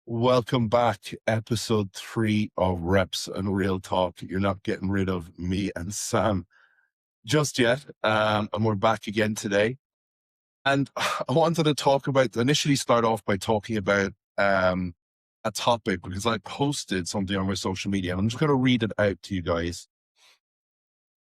Welcome back, episode 3 of Reps and Real Talk. You're not getting rid of me and Sam just yet. And we're back again today. And I wanted to initially start off by talking about a topic because I posted something on my social media. And I'm just going to read it out to you guys.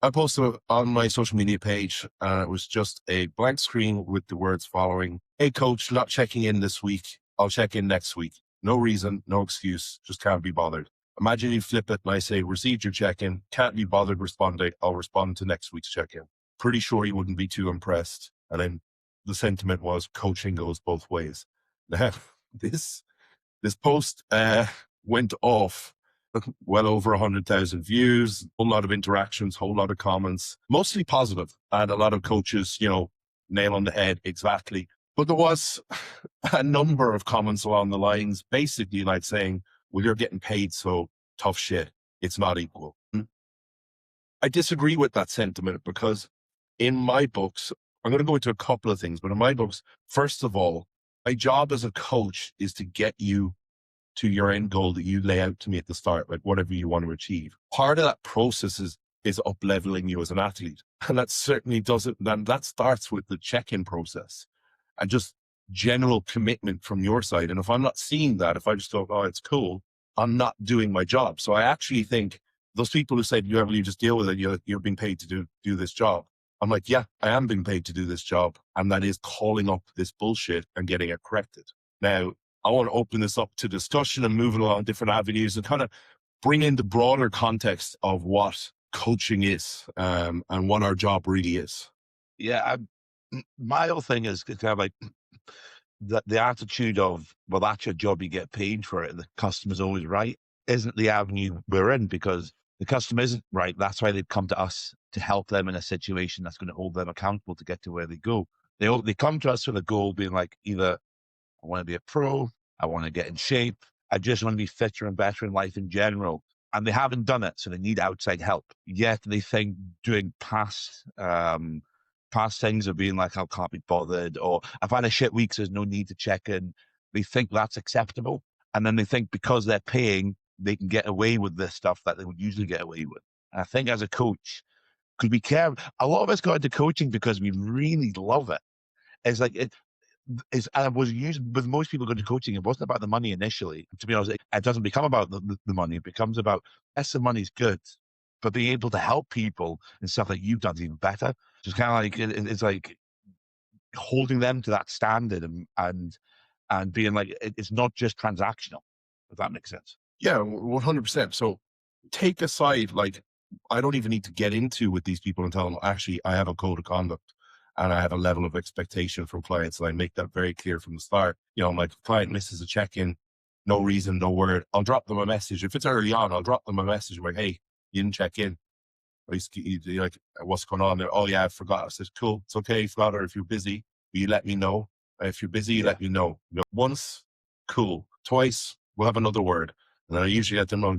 I posted it on my social media page, and it was just a blank screen with the words following: "Hey coach, not checking in this week. I'll check in next week. No reason, no excuse, just can't be bothered." Imagine you flip it and I say, "Received your check-in, can't be bothered responding. I'll respond to next week's check-in." Pretty sure you wouldn't be too impressed. And then the sentiment was, coaching goes both ways. Now, this post went off well over 100,000 views, a whole lot of interactions, whole lot of comments, mostly positive, and a lot of coaches, nail on the head, exactly. But there was a number of comments along the lines, basically like saying, "Well, you're getting paid, so tough shit. It's not equal." I disagree with that sentiment because in my books, I'm going to go into a couple of things, but in my books, first of all, my job as a coach is to get you to your end goal that you lay out to me at the start, like whatever you want to achieve. Part of that process is up leveling you as an athlete. And that certainly that starts with the check-in process and just general commitment from your side. And if I'm not seeing that, if I just go, "Oh, it's cool," I'm not doing my job. So I actually think those people who said, "You just deal with it. You're being paid to do this job." I'm like, yeah, I am being paid to do this job. And that is calling up this bullshit and getting it corrected. Now, I want to open this up to discussion and move it along different avenues and kind of bring in the broader context of what coaching is and what our job really is. Yeah, my whole thing is kind of like the attitude of, well, that's your job, you get paid for it. The customer's always right isn't the avenue we're in, because the customer isn't right. That's why they've come to us to help them in a situation that's going to hold them accountable to get to where they go. They come to us with a goal being like, either I want to be a pro, I want to get in shape, I just want to be fitter and better in life in general. And they haven't done it, so they need outside help. Yet they think doing past things of being like, "I can't be bothered," or "I've had a shit week, so there's no need to check in." They think that's acceptable. And then they think because they're paying, they can get away with this stuff that they would usually get away with. And I think as a coach, because we care, a lot of us got into coaching because we really love it. It's like, I was used with most people going to coaching. It wasn't about the money initially. To be honest, it doesn't become about the money. It becomes about, yes, the money's good, but being able to help people and stuff that you've done is even better. Just kind of like, it's like holding them to that standard and being like, it's not just transactional, if that makes sense. Yeah, 100%. So take aside, like, I don't even need to get into with these people and tell them, actually, I have a code of conduct and I have a level of expectation from clients. And I make that very clear from the start. Like, if a client misses a check-in, no reason, no word, I'll drop them a message. If it's early on, I'll drop them a message like, "Hey, you didn't check in." You're like, "What's going on there?" "Oh yeah, I forgot." I said, "Cool, it's okay, you forgot, or if you're busy, you let me know. If you're busy, you let me know." Once, cool. Twice, we'll have another word. And then I usually let them know,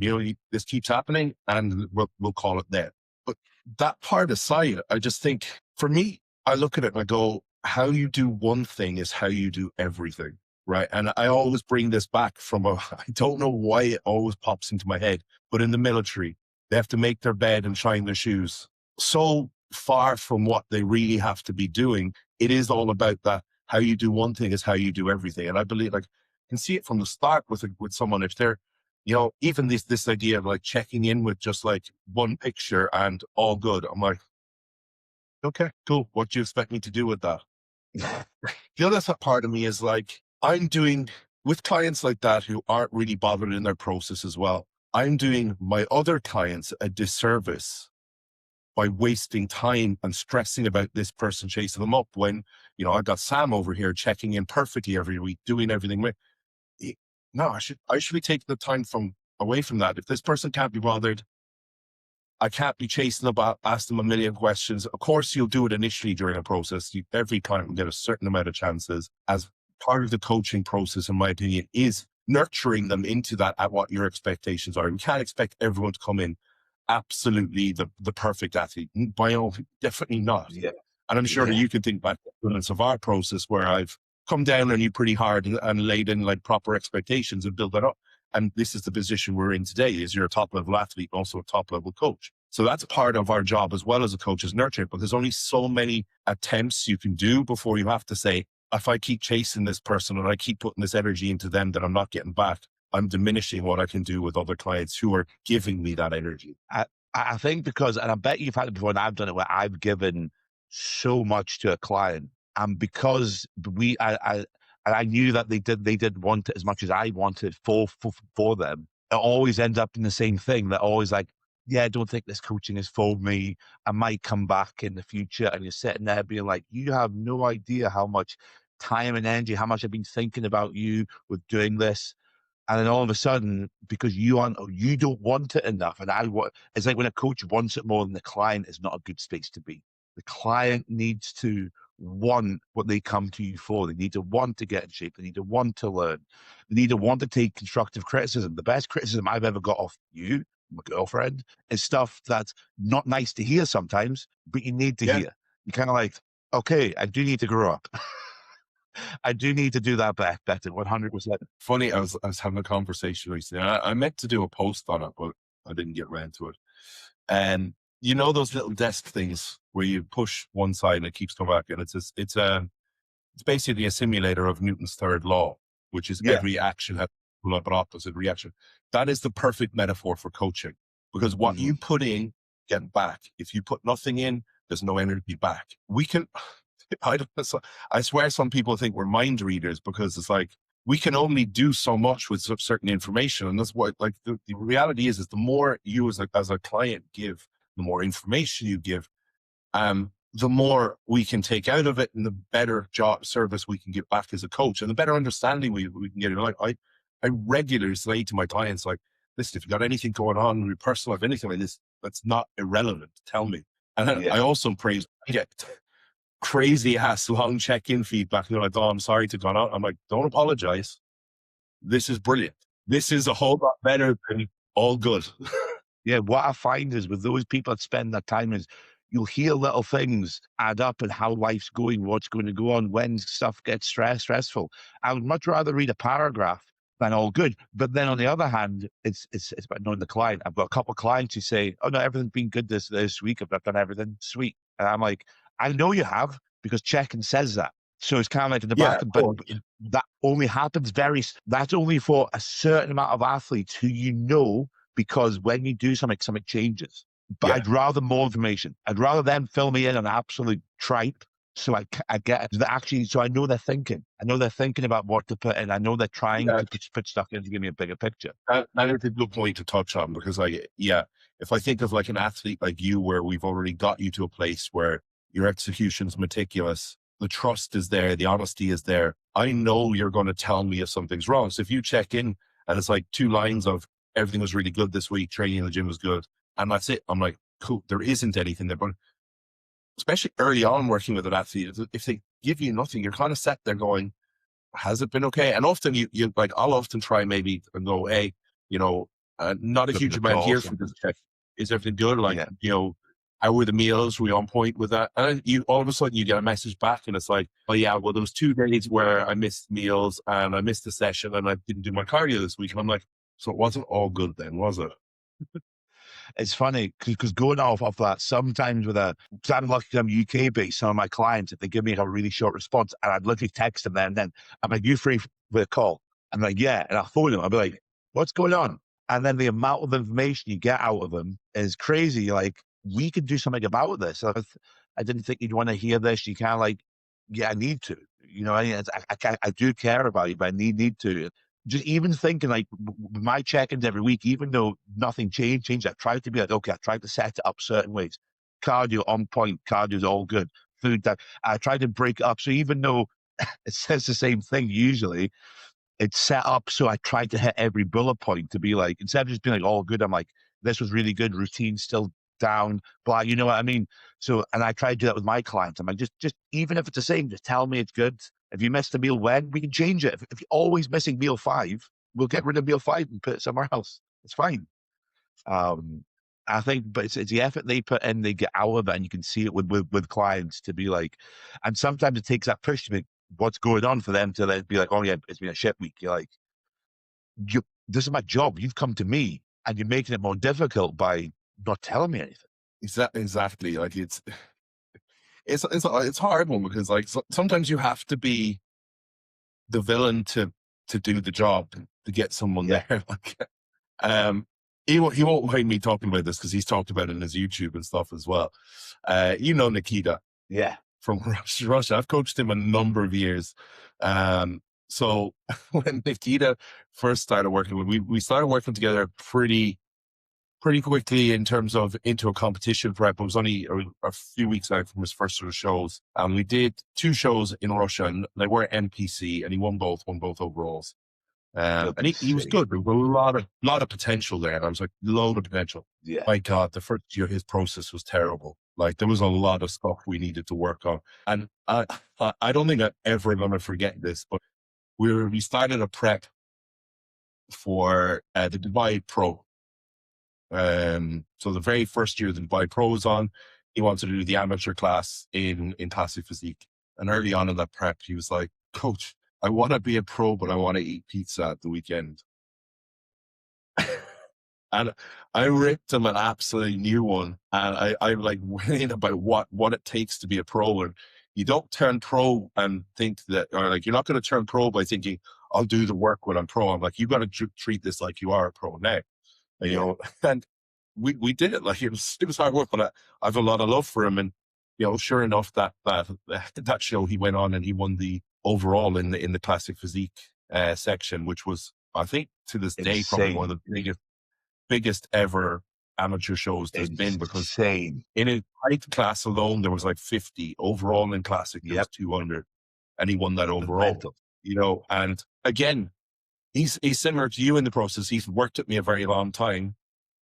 this keeps happening, and we'll call it there. But that part aside, I just think, for me, I look at it and I go, how you do one thing is how you do everything, right? And I always bring this back from I don't know why it always pops into my head, but in the military, they have to make their bed and shine their shoes. So far from what they really have to be doing, it is all about that. How you do one thing is how you do everything. And I believe, like, I can see it from the start with someone. If they're, even this idea of like checking in with just like one picture and all good. I'm like, okay, cool. What do you expect me to do with that? The other part of me is like, I'm doing with clients like that who aren't really bothered in their process as well. I'm doing my other clients a disservice by wasting time and stressing about this person chasing them up when, I've got Sam over here checking in perfectly every week, doing everything right. No, I should be taking the time away from that. If this person can't be bothered, I can't be chasing about, ask them a million questions. Of course, you'll do it initially during a process. Every client will get a certain amount of chances. As part of the coaching process, in my opinion, is nurturing them into that at what your expectations are. You can't expect everyone to come in absolutely the perfect athlete. By all, definitely not. Yeah. And I'm sure that Yeah. you can think back to moments of our process where I've come down on you pretty hard and laid in like proper expectations and build that up. And this is the position we're in today, is you're a top level athlete, also a top level coach. So that's part of our job as well as a coach, is nurture. But there's only so many attempts you can do before you have to say, if I keep chasing this person and I keep putting this energy into them that I'm not getting back, I'm diminishing what I can do with other clients who are giving me that energy. I think because, and I bet you've had it before, and I've done it, where I've given so much to a client, and because I knew that they did want it as much as I wanted for them. It always ends up in the same thing. They're always like, "Yeah, I don't think this coaching is for me. I might come back in the future." And you're sitting there being like, "You have no idea how much time and energy, how much I've been thinking about you with doing this." And then all of a sudden, because you don't want it enough, and it's like when a coach wants it more than the client, is not a good space to be. The client needs to want what they come to you for. They need to want to get in shape. They need to want to learn. They need to want to take constructive criticism. The best criticism I've ever got off you, my girlfriend, is stuff that's not nice to hear sometimes, but you need to Yeah. hear. You're kind of like, okay, I do need to grow up. I do need to do that better, 100%. Funny, I was having a conversation recently. I meant to do a post on it, but I didn't get around to it. And you know those little desk things where you push one side and it keeps coming back, and it's basically a simulator of Newton's third law, which is Yeah. every action has an opposite reaction. That is the perfect metaphor for coaching, because what Hmm. you put in, get back. If you put nothing in, there's no energy back. We can, I don't know, I swear some people think we're mind readers, because it's like, we can only do so much with certain information. And that's what, like, the reality is the more you as a client give, the more information you give, the more we can take out of it, and the better job service we can get back as a coach, and the better understanding we can get. Like, I regularly say to my clients, like, listen, if you got anything going on in your personal life, anything like this, that's not irrelevant, tell me. And then Yeah. I also praise, I get crazy ass long check-in feedback. They're like, oh, I'm sorry to go on. I'm like, don't apologize. This is brilliant. This is a whole lot better than all good. Yeah. What I find is with those people that spend that time is you'll hear little things add up and how life's going, what's going to go on when stuff gets stressful. I would much rather read a paragraph than all good. But then on the other hand, it's about knowing the client. I've got a couple of clients who say, "Oh no, everything's been good this week. I've done everything sweet." And I'm like, "I know you have, because check-in says that." So it's kind of like in the Yeah, back, of but course. that only happens that's only for a certain amount of athletes who because when you do something, something changes. But Yeah. I'd rather more information. I'd rather them fill me in on absolute tripe, so I get that actually, so I know they're thinking. I know they're thinking about what to put in. I know they're trying Yeah. to put stuff in to give me a bigger picture. That is a good point to touch on, because, like, yeah, if I think of like an athlete like you, where we've already got you to a place where your execution's meticulous, the trust is there, the honesty is there. I know you're going to tell me if something's wrong. So if you check in and it's like two lines of, everything was really good this week, training in the gym was good, and that's it, I'm like, cool, there isn't anything there. But especially early on working with an athlete, if they give you nothing, you're kind of set there going, has it been okay? And often you like, I'll often try maybe and go, hey, not a Looking huge at amount call or here from something. this check. Is everything good? Like, Yeah. how were the meals? Were we on point with that? And you, all of a sudden, you get a message back, and it's like, oh yeah, well, there was 2 days where I missed meals and I missed the session and I didn't do my cardio this week. And I'm like, so it wasn't all good then, was it? It's funny because going off that, sometimes because I'm lucky, I'm UK based, some of my clients, if they give me a really short response, and I'd literally text them there and then, I'm like, "You free for a call?" I'm like, "Yeah." And I'll phone them. I'll be like, "What's going on?" And then the amount of information you get out of them is crazy. You're like, we could do something about this. I didn't think you'd want to hear this. You kind of like, yeah, I need to. I do care about you, but I need to. Just even thinking like my check-ins every week, even though nothing changed, I tried to be like, okay, I tried to set it up certain ways. Cardio on point, cardio's all good. Food that I tried to break it up. So even though it says the same thing usually, it's set up so I tried to hit every bullet point to be like, instead of just being like all good, I'm like, this was really good, routine still down, blah, you know what I mean? So, and I try to do that with my clients. I'm like, just even if it's the same, just tell me it's good. If you missed a meal when, we can change it. If you're always missing meal 5, we'll get rid of meal 5 and put it somewhere else. It's fine. Um, I think, but it's the effort they put in, they get out of it, and you can see it with clients to be like, and sometimes it takes that push to be, what's going on for them to then be like, oh yeah, it's been a shit week. You're like, this is my job. You've come to me and you're making it more difficult by not telling me anything. Exactly. Like it's a hard one because like sometimes you have to be the villain to do the job to get someone Yeah. there. Like, um, he won't mind me talking about this because he's talked about it in his YouTube and stuff as well. Nikita Yeah. from Russia. I've coached him a number of years. So when Nikita first started working, we started working together pretty quickly in terms of into a competition prep. It was only a few weeks out from his first sort of shows. And we did 2 shows in Russia and they were NPC and he won both overalls. And he was good. There was a lot of potential there. And I was like, load of potential. Yeah. My God, the first year his process was terrible. Like there was a lot of stuff we needed to work on. And I don't think I'm ever going to forget this, but we started a prep for the Dubai Pro. So the very first year the Dubai Pro was on, he wanted to do the amateur class in classic physique. And early on in that prep, he was like, Coach, I want to be a pro, but I want to eat pizza at the weekend. And I ripped him an absolute new one. And I like went in about what it takes to be a pro. And you don't turn pro and think that, or like, you're not going to turn pro by thinking, I'll do the work when I'm pro. I'm like, you got to treat this like you are a pro now, and we did it. Like it was hard work, but I have a lot of love for him. And, sure enough, that show he went on and he won the overall in the classic physique section, which was, I think to this day, probably one of the biggest ever amateur shows there's been, because in his height class alone, there was like 50 overall in classic. There was 200 and he won that overall, and again, he's similar to you in the process. He's worked with me a very long time.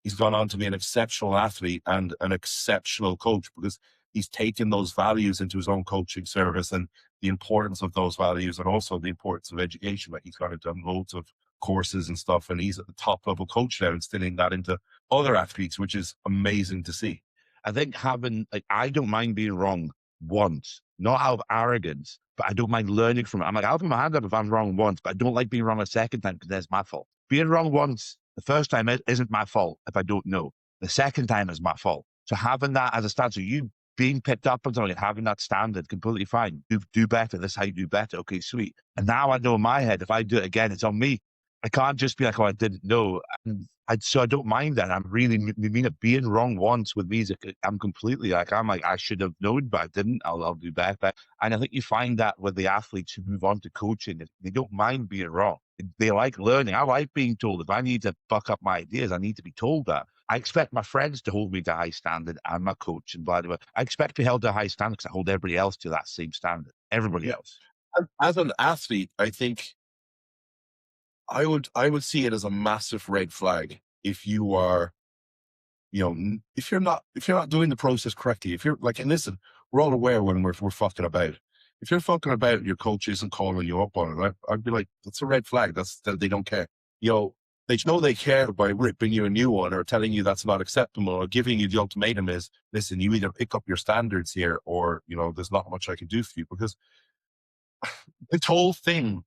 He's gone on to be an exceptional athlete and an exceptional coach because he's taken those values into his own coaching service and the importance of those values and also the importance of education. Like he's got done loads of courses and stuff, and he's at the top level coach now, instilling that into other athletes, which is amazing to see. I think I don't mind being wrong once, not out of arrogance, but I don't mind learning from it. I'm like, I'll put my hand up if I'm wrong once, but I don't like being wrong a second time because that's my fault. Being wrong once, the first time isn't my fault if I don't know. The second time is my fault. So having that as a standard, so you being picked up on something and having that standard, completely fine. Do better. This is how you do better. Okay, sweet. And now I know in my head, if I do it again, it's on me. I can't just be like, oh, I didn't know. So I don't mind that. I'm really mean it being wrong once with music. I'm completely like, I should have known, but I didn't. I'll do better. And I think you find that with the athletes who move on to coaching, they don't mind being wrong. They like learning. I like being told if I need to fuck up my ideas, I need to be told that. I expect my friends to hold me to a high standard and my coach and blah, blah, blah. I expect to be held to a high standard because I hold everybody else to that same standard. Everybody else. As an athlete, I think I would see it as a massive red flag if you are, if you're not doing the process correctly. If you're like, and listen, we're all aware when we're fucking about. If you're fucking about, your coach isn't calling you up on it. I'd be like, that's a red flag. That's that they don't care. They know they care by ripping you a new one or telling you that's not acceptable or giving you the ultimatum is, listen, you either pick up your standards here or, there's not much I can do for you. Because this whole thing,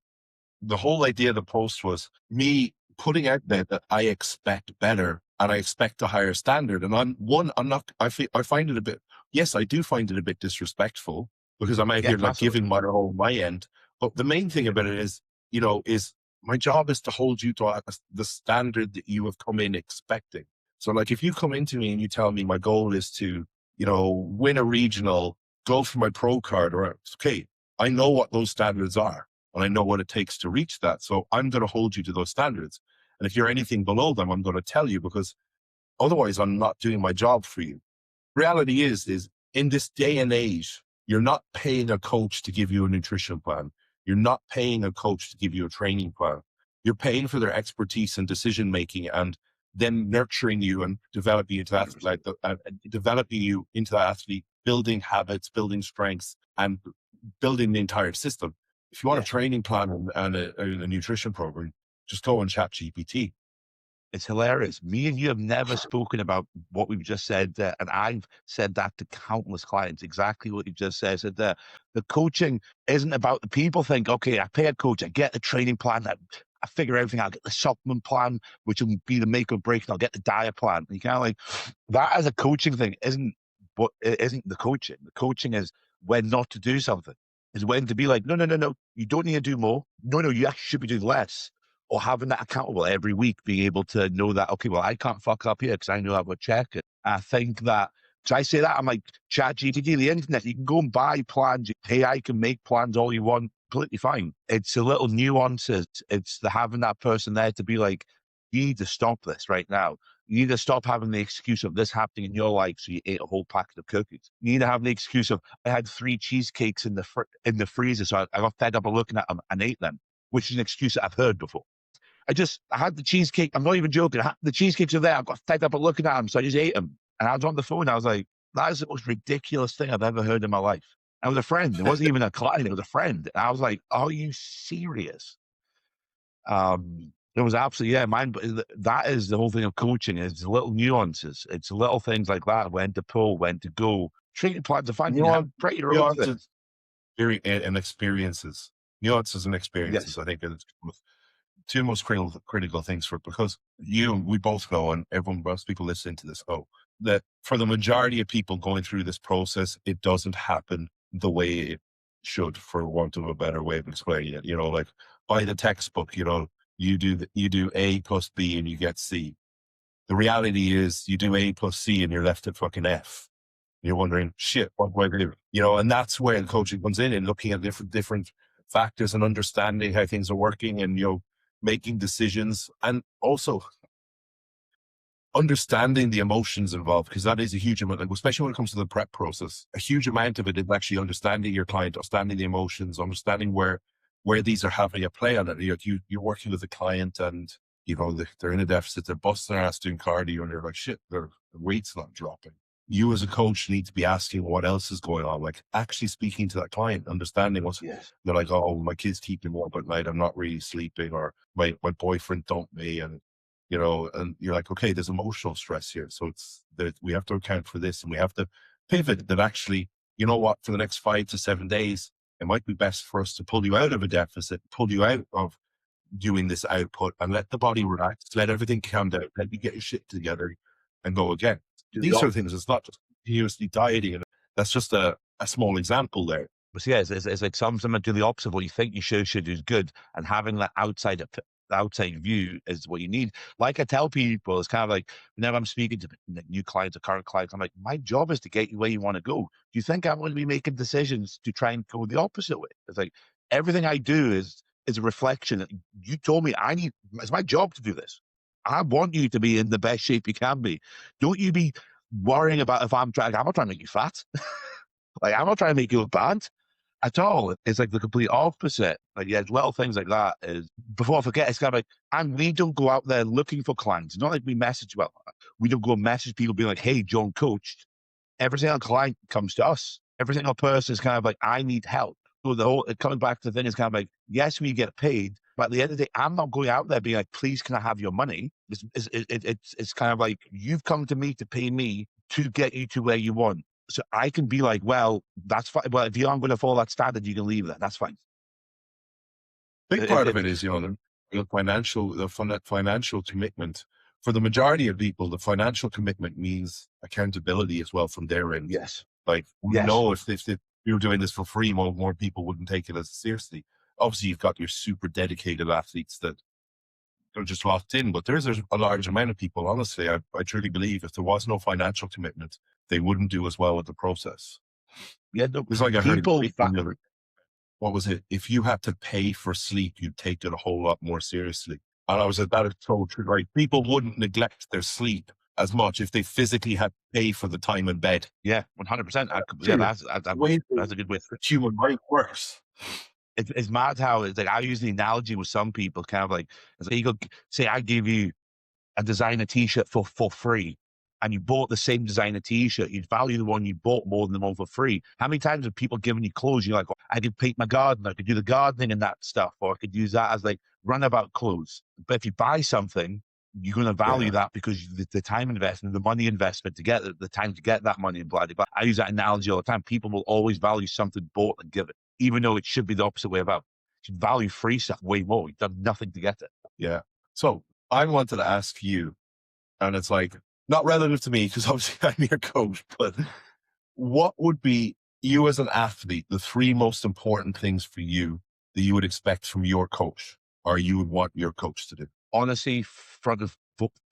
the whole idea of the post was me putting out there that I expect better and I expect a higher standard. And I find it a bit, yes, I do find it a bit disrespectful because I'm out here like giving my end. But the main thing about it is, is my job is to hold you to the standard that you have come in expecting. So like, if you come into me and you tell me my goal is to, win a regional, go for my pro card, or okay, I know what those standards are. And I know what it takes to reach that. So I'm going to hold you to those standards. And if you're anything below them, I'm going to tell you because otherwise I'm not doing my job for you. Reality is in this day and age, you're not paying a coach to give you a nutrition plan. You're not paying a coach to give you a training plan. You're paying for their expertise and decision making and then nurturing you and developing you into that athlete, building habits, building strengths, and building the entire system. If you want a training plan and a nutrition program, just go on chat GPT. It's hilarious. Me and you have never spoken about what we've just said there, and I've said that to countless clients. Exactly what you just said. I said there, the coaching isn't about the people think, okay, I pay a coach, I get the training plan, I figure everything out, I get the supplement plan, which will be the make or break, and I'll get the diet plan. And you kind of like that as a coaching thing isn't, but it isn't the coaching. The coaching is when not to do something. Is when to be like, no, no, no, no, you don't need to do more. No, no, you actually should be doing less, or having that accountable every week, being able to know that, okay, well, I can't fuck up here because I know I've got to check it. I think that, so I say that, I'm like, chat GPT, the internet, you can go and buy plans. AI can make plans all you want, completely fine. It's the little nuances. It's the having that person there to be like, you need to stop this right now. You need to stop having the excuse of this happening in your life, so you ate a whole packet of cookies. You need to have the excuse of, I had 3 cheesecakes in the freezer, so I got fed up of looking at them and ate them, which is an excuse that I've heard before. I had the cheesecake. I'm not even joking. The cheesecakes are there. I got fed up at looking at them, so I just ate them. And I was on the phone. I was like, that is the most ridiculous thing I've ever heard in my life. I was a friend. It wasn't even a client. It was a friend. And I was like, are you serious? It was absolutely, yeah, mine. But that is the whole thing of coaching, is little nuances. It's little things like that. When to pull, when to go. Training plans are fine. You have pretty your own thing. Nuances and experiences. Nuances and experiences, Yes. I think, are the two most critical things for it, because we both know, and most people listening to this know, that for the majority of people going through this process, it doesn't happen the way it should, for want of a better way of explaining it. Like by the textbook, you do A plus B and you get C. The reality is you do A plus C and you're left at fucking F. You're wondering, shit, what do I do? And that's where the coaching comes in, and looking at different factors and understanding how things are working, and, making decisions, and also understanding the emotions involved, because that is a huge amount, like, especially when it comes to the prep process. A huge amount of it is actually understanding your client, understanding the emotions, understanding where these are having a play on it. You're working with a client, and they're in a deficit, they're busting their ass doing cardio, and they're like, shit, their weight's not dropping. You as a coach need to be asking what else is going on, like actually speaking to that client, understanding what's. Yes. They're like, oh, my kids keep me up at night, I'm not really sleeping, or my boyfriend dumped me, and and you're like, okay, there's emotional stress here. So it's that we have to account for this, and we have to pivot that actually, you know what, for the next 5 to 7 days, it might be best for us to pull you out of a deficit, pull you out of doing this output, and let the body relax, let everything calm down, let you get your shit together and go again. These sort of things, it's not just continuously dieting. And that's just a small example there. But yeah, it's like something do the opposite of what you think you should do is good, and having that outside view is what you need. Like I tell people, it's kind of like whenever I'm speaking to new clients or current clients, I'm like, my job is to get you where you want to go. Do you think I'm going to be making decisions to try and go the opposite way? It's like everything I do is a reflection. You told me it's my job to do this. I want you to be in the best shape you can be. Don't you be worrying about if I'm not trying to make you fat. Like, I'm not trying to make you look bad at all. It's like the complete opposite. Like, yeah, little things like that is, before I forget, it's kind of like, and we don't go out there looking for clients. It's not like we we don't go message people being like, hey, John coached. Every single client comes to us. Every single person is kind of like, I need help. So coming back to the thing is kind of like, yes, we get paid, but at the end of the day, I'm not going out there being like, please, can I have your money? It's kind of like, you've come to me to pay me to get you to where you want. So I can be like, well, that's fine. Well, if you aren't going to follow that standard, you can leave that. That's fine. Big part of it is, the financial commitment. For the majority of people, the financial commitment means accountability as well from their end. Yes. Like, we Yes. know if you're doing this for free, more people wouldn't take it as seriously. Obviously, you've got your super dedicated athletes that are just locked in, but there's a large amount of people, honestly, I truly believe if there was no financial commitment, they wouldn't do as well with the process. Yeah, no, It's like I heard people. what was it? If you had to pay for sleep, you'd take it a whole lot more seriously. And I was like, that is so true. Right? People wouldn't neglect their sleep as much if they physically had to pay for the time in bed. Yeah, 100%. Yeah, that's a good way. Human mind works. It's mad how it's like, I use the analogy with some people, kind of like, it's like, you go say, I give you a designer t-shirt for free, and you bought the same designer t-shirt, you'd value the one you bought more than the one for free. How many times have people given you clothes? You're like, oh, I could paint my garden, I could do the gardening and that stuff, or I could use that as like runabout clothes. But if you buy something, you're going to value Yeah. that because the time investment, the money investment to get the time to get that money and blah, blah, blah. I use that analogy all the time. People will always value something bought and given, even though it should be the opposite way about. You should value free stuff way more. You've done nothing to get it. Yeah. So I wanted to ask you, and it's like not relative to me because obviously I'm your coach, but what would be you as an athlete, the three most important things for you that you would expect from your coach or you would want your coach to do? Honesty, front and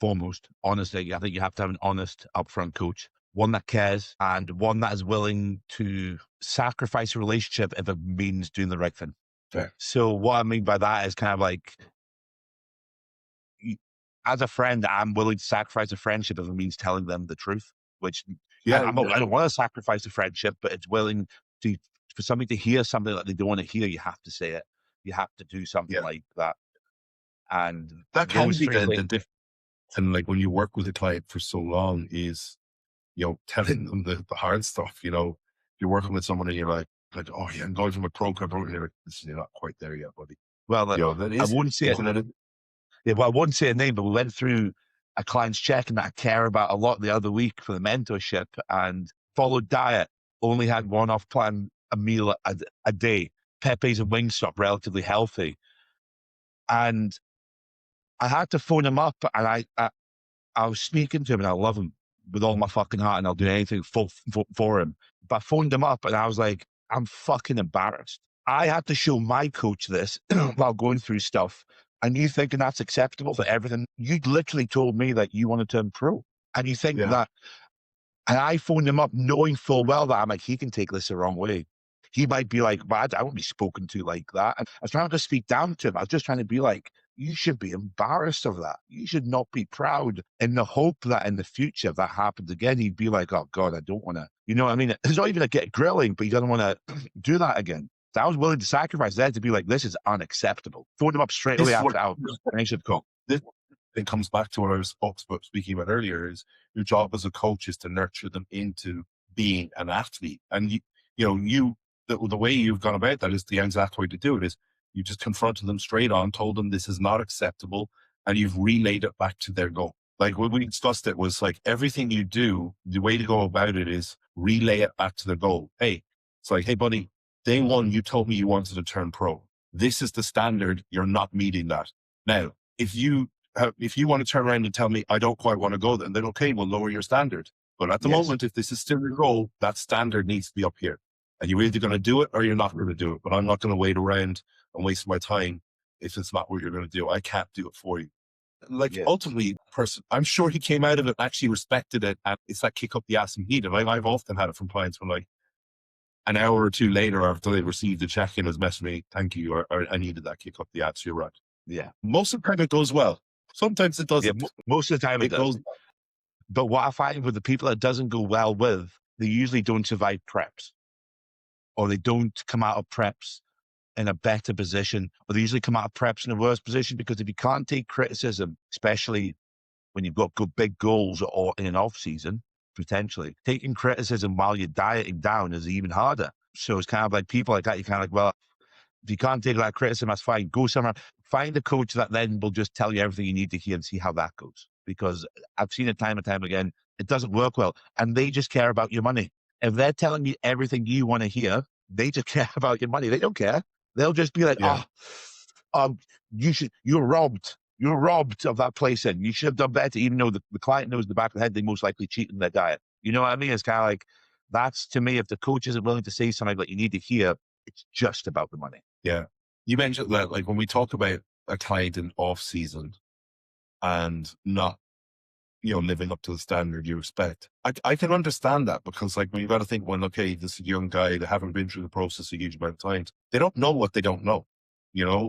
foremost. Honestly, I think you have to have an honest, upfront coach, one that cares and one that is willing to sacrifice a relationship if it means doing the right thing. Fair. So what I mean by that is kind of like, as a friend, I'm willing to sacrifice a friendship if it means telling them the truth, which Yeah. I don't want to sacrifice a friendship, but it's willing to, for somebody to hear something that they don't want to hear, you have to say it. You have to do something like that. And That can those be three the things. difference. And like when you work with a client for so long is, telling them the hard stuff, you're working with someone and you're like, oh yeah, I'm going from a pro club over here. You're not quite there yet, buddy. Well, That I is, wouldn't say it. Yeah, well, I wouldn't say a name, but we went through a client's check-in that I care about a lot the other week for the mentorship and followed diet, only had one off plan, a meal a day, Pepe's and Wingstop, relatively healthy. And I had to phone him up and I was speaking to him and I love him with all my fucking heart and I'll do anything for him. But I phoned him up and I was like, I'm fucking embarrassed. I had to show my coach this while going through stuff. And you thinking that's acceptable for everything? You literally told me that you want to turn pro. And you think that, and I phoned him up knowing full well that I'm like, he can take this the wrong way. He might be like, but I won't be spoken to like that. And I was trying to speak down to him. I was just trying to be like, you should be embarrassed of that. You should not be proud in the hope that in the future, if that happens again, he'd be like, oh God, I don't want to, you know what I mean? It's not even a get grilling, but he doesn't want to do that again. So I was willing to sacrifice that to be like, this is unacceptable. Phoned him up straight away after our friendship call. This it comes back to what I was speaking about earlier is your job as a coach is to nurture them into being an athlete. And the way you've gone about that is the exact way to do it is you just confronted them straight on, told them this is not acceptable, and you've relayed it back to their goal. Like when we discussed it was like everything you do, the way to go about it is relay it back to their goal. Hey, it's like, hey buddy, day one, you told me you wanted to turn pro. This is the standard. You're not meeting that. Now, if you want to turn around and tell me I don't quite want to go, then okay, we'll lower your standard. But at the moment, if this is still your goal, that standard needs to be up here. And you're either going to do it or you're not going to do it. But I'm not going to wait around and waste my time if it's not what you're going to do. I can't do it for you. Like ultimately, I'm sure he came out of it, actually respected it. And it's that kick up the ass and needed. I've often had it from clients when like an hour or two later after they received the check-in has messaged me, thank you, or I needed that kick up the ass. You're right. Yeah. Most of the time it goes well. Sometimes it doesn't. Yeah, most of the time it does. Goes. But what I find with the people that doesn't go well with, they usually don't survive preps, or they don't come out of preps in a better position, or they usually come out of preps in a worse position because if you can't take criticism, especially when you've got good big goals or in an off season, potentially taking criticism while you're dieting down is even harder. So it's kind of like people like that. You're kind of like, well, if you can't take that criticism, that's fine. Go somewhere, find a coach that then will just tell you everything you need to hear and see how that goes. Because I've seen it time and time again, it doesn't work well. And they just care about your money. If they're telling you everything you want to hear, they just care about your money. They don't care. They'll just be like, you're robbed. You're robbed of that place in. You should have done better, even though the client knows in the back of the head they most likely cheat in their diet. You know what I mean? It's kind of like, that's to me, if the coach isn't willing to say something that you need to hear, it's just about the money. Yeah. You mentioned that, like when we talk about a client in off season and not, living up to the standard you expect, I can understand that because like when you got to think, well, okay, this young guy, they haven't been through the process a huge amount of times. They don't know what they don't know,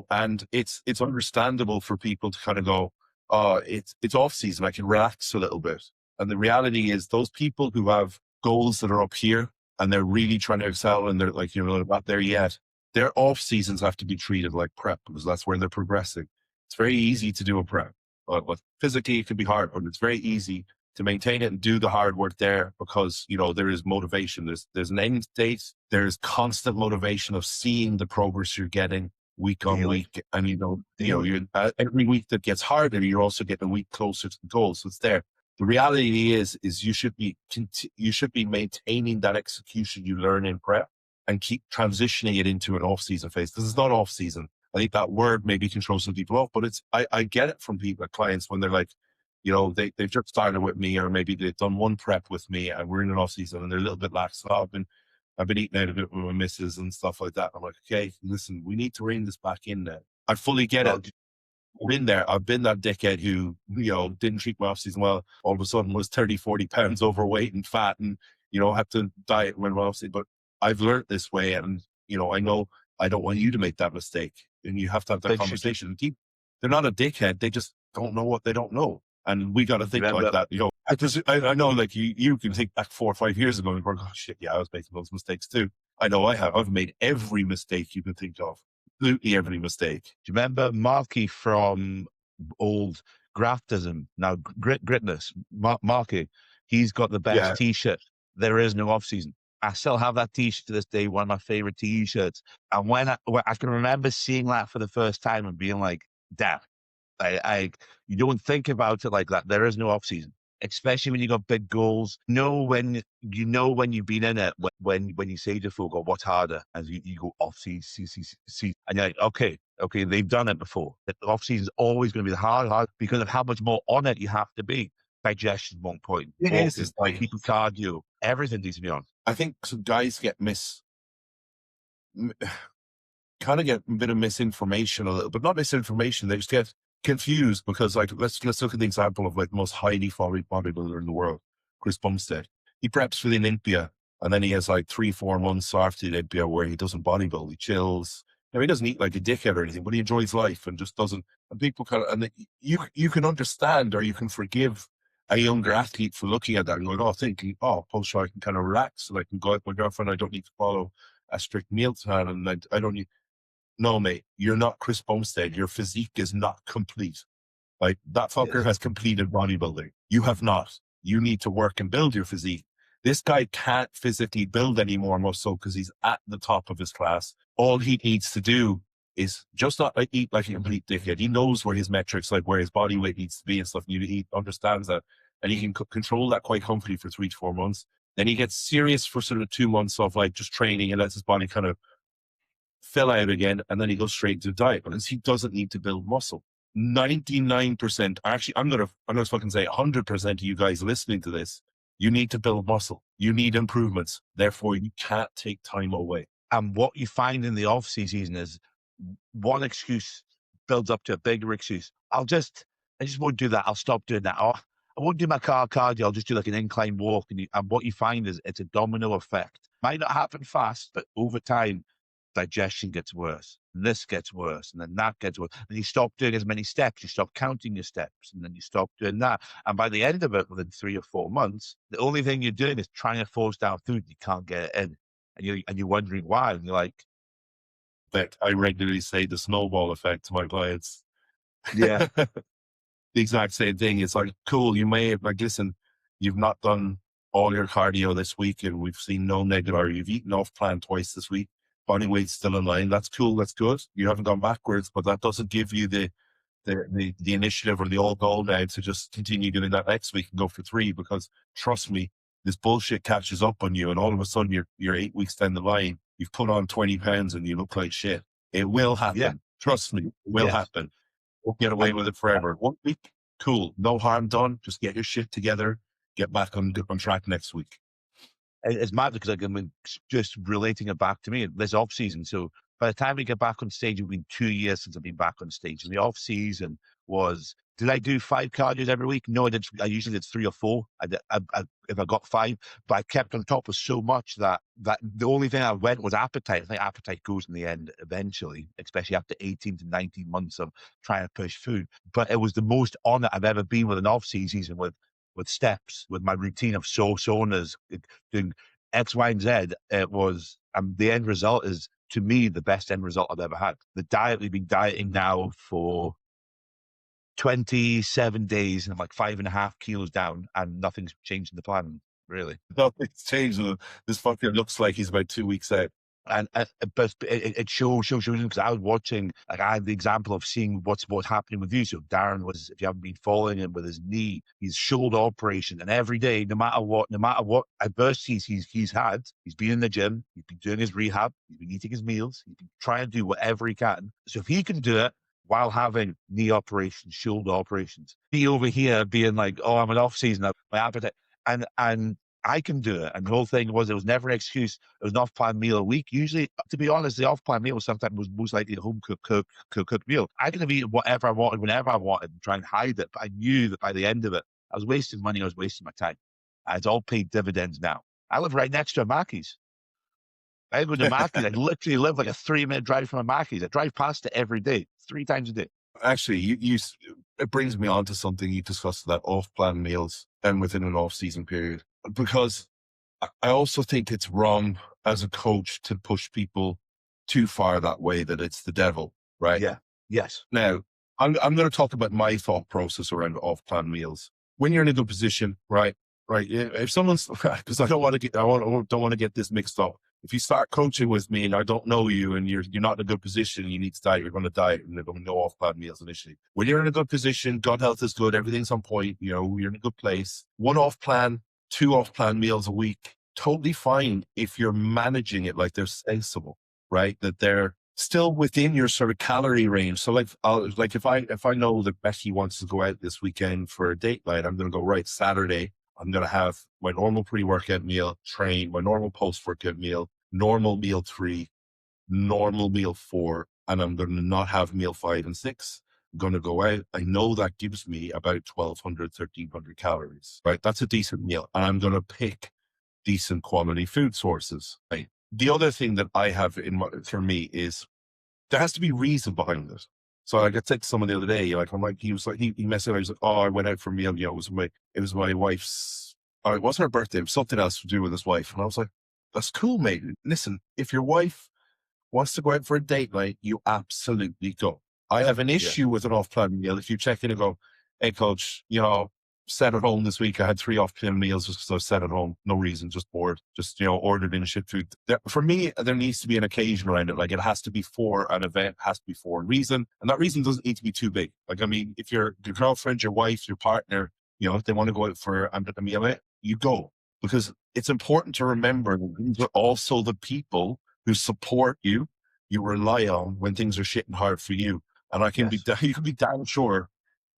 and it's understandable for people to kind of go, oh, it's off season. I can relax a little bit. And the reality is those people who have goals that are up here and they're really trying to excel and they're like, they're not there yet. Their off seasons have to be treated like prep because that's where they're progressing. It's very easy to do a prep, but physically it can be hard, but it's very easy to maintain it and do the hard work there because, there is motivation. There's an end date. There's constant motivation of seeing the progress you're getting. week on daily, week, and daily. you're every week that gets harder, you're also getting a week closer to the goal. So it's there. The reality is you should be maintaining that execution you learn in prep and keep transitioning it into an off-season phase. This is not off-season. I think that word maybe can throw some people off, but I get it from people, clients, when they're like, they've just started with me, or maybe they've done one prep with me and we're in an off-season and they're a little bit lax. Oh, I've been eating out a bit with my missus and stuff like that. I'm like, okay, listen, we need to rein this back in now. I fully get it. Well, Been there. I've been that dickhead who, didn't treat my off season well. All of a sudden was 30, 40 pounds overweight and fat and, had to diet when my off season. But I've learned this way, and, I know I don't want you to make that mistake. And you have to have that big should conversation. They're not a dickhead. They just don't know what they don't know. And we got to think remember like that. I know, like you can think back 4 or 5 years ago and go, oh shit, yeah, I was making those mistakes too. I know I have. I've made every mistake you can think of. Absolutely every mistake. Do you remember Marky from old Graftism? Now, Gritness, Marky, he's got the best Yeah. T-shirt. There is no off-season. I still have that T-shirt to this day, one of my favorite T-shirts. And when I can remember seeing that for the first time and being like, damn, you don't think about it like that. There is no off-season, especially when you got big goals. When you've been in it, when you say to folk, "Oh, what's harder?" as you go off season, and you're like, okay, they've done it before. The off season is always going to be hard because of how much more on it you have to be. Digestion, 1 point, It is. walking, It's like, keeping cardio, everything needs to be on. I think some guys kind of get a bit of misinformation, a little, but not misinformation. They just get confused because, like, let's look at the example of like the most highly followed bodybuilder in the world, Chris Bumstead. He preps for the Olympia, and then he has like 3, 4 months after the Olympia where he doesn't bodybuild. He chills. He doesn't eat like a dickhead or anything, but he enjoys life and just doesn't. And people you can understand, or you can forgive a younger athlete for looking at that and going, thinking, post show I can kind of relax and I can go out with my girlfriend. I don't need to follow a strict meal plan, and I don't need. No, mate, you're not Chris Bumstead. Your physique is not complete. Like, that fucker has completed bodybuilding. You have not. You need to work and build your physique. This guy can't physically build anymore, more so because he's at the top of his class. All he needs to do is just not like eat like a complete dickhead. He knows where his metrics, like where his body weight needs to be and stuff. And he understands that, and he can control that quite comfortably for 3 to 4 months. Then he gets serious for sort of 2 months of like just training and lets his body kind of fill out again, and then he goes straight to diet because he doesn't need to build muscle. 99%, actually, I'm gonna fucking say 100% of you guys listening to this, you need to build muscle. You need improvements. Therefore, you can't take time away. And what you find in the off season is one excuse builds up to a bigger excuse. I just won't do that. I'll stop doing that. I won't do my cardio. I'll just do like an incline walk. And what you find is it's a domino effect. Might not happen fast, but over time, digestion gets worse. And this gets worse. And then that gets worse. And you stop doing as many steps. You stop counting your steps. And then you stop doing that. And by the end of it, within 3 or 4 months, the only thing you're doing is trying to force down food. You can't get it in. And you're wondering why. And you're like, But I regularly say the snowball effect to my clients. yeah. The exact same thing. It's like, cool, you may have, like, listen, you've not done all your cardio this week and we've seen no negative, or you've eaten off plan twice this week. Body weight's still in line. That's cool. That's good. You haven't gone backwards, but that doesn't give you the initiative or the all goal now to just continue doing that next week and go for 3, because trust me, this bullshit catches up on you, and all of a sudden you're 8 weeks down the line, you've put on 20 pounds and you look like shit. It will happen. Yeah. Trust me, it will happen. Won't get away with it forever. 1 week, cool. No harm done. Just get your shit together. Get back on track next week. It's mad because I mean, just relating it back to me, this off season. So by the time we get back on stage, it's been 2 years since I've been back on stage. And the off season was, did I do 5 cardios every week? No, I did. I usually did 3 or 4. If I got 5, but I kept on top of so much that the only thing I went was appetite. I think appetite goes in the end eventually, especially after 18 to 19 months of trying to push food. But it was the most on it I've ever been with an off season with steps, with my routine of saunas, doing X, Y, and Z. It was, the end result is, to me, the best end result I've ever had. The diet, we've been dieting now for 27 days, and I'm like 5.5 kilos down, and nothing's changed in the plan, really. Nothing's changed. This fucker looks like he's about 2 weeks out. And but it shows because I was watching, like I had the example of seeing what's happening with you. So Darren was, if you haven't been following him, with his knee, his shoulder operation, and every day, no matter what adversities he's had, he's been in the gym, he's been doing his rehab, he's been eating his meals, he's been trying to do whatever he can. So if he can do it while having knee operations, shoulder operations, he over here being like, oh, I'm an off season, my appetite, and I can do it. And the whole thing was, it was never an excuse. It was an off-plan meal a week. Usually, to be honest, the off-plan meal sometimes was most likely a home cooked meal. I could have eaten whatever I wanted, whenever I wanted, and try and hide it. But I knew that by the end of it, I was wasting money. I was wasting my time. And it's all paid dividends now. I live right next to a Mackey's. I go to Mackey's. I literally live like a 3-minute drive from a Mackey's. I drive past it every day, 3 times a day. Actually, it brings me on to something you discussed, that off-plan meals and within an off-season period, because I also think it's wrong as a coach to push people too far that way, that it's the devil, right? Yeah. Yes. Now, I'm going to talk about my thought process around off-plan meals. When you're in a good position, right? If someone's, because I don't want to get this mixed up. If you start coaching with me and I don't know you and you're not in a good position and you need to diet, you're going to diet, and they're going to go off-plan meals initially. When you're in a good position, gut health is good, everything's on point, you're in a good place. 1 off-plan, 2 off-plan meals a week, totally fine if you're managing it like they're sensible, right? That they're still within your sort of calorie range. So if I know that Becky wants to go out this weekend for a date night, I'm going to go, right, Saturday, I'm going to have my normal pre-workout meal, train, my normal post-workout meal, normal meal 3, normal meal 4, and I'm going to not have meal 5 and 6. I'm going to go out. I know that gives me about 1,200, 1,300 calories, right? That's a decent meal. And I'm going to pick decent quality food sources, right? The other thing that I have for me is there has to be reason behind it. So I got text someone the other day, he messaged me, he was like, oh, I went out for a meal, it was my wife's, or it wasn't her birthday, it was something else to do with his wife. And I was like, that's cool, mate. Listen, if your wife wants to go out for a date night, you absolutely go. I have an issue with an off-plan meal. If you check in and go, hey coach, sat at home this week, I had 3 off-plan meals just because I was sat at home, no reason, just bored, just, ordered in shit food. For me, there needs to be an occasion around it. Like, it has to be for an event, has to be for a reason. And that reason doesn't need to be too big. Like, I mean, if your girlfriend, your wife, your partner, if they want to go out for a meal out, you go. Because it's important to remember that these are also the people who support you, you rely on when things are shitting hard for you. And you can be damn sure,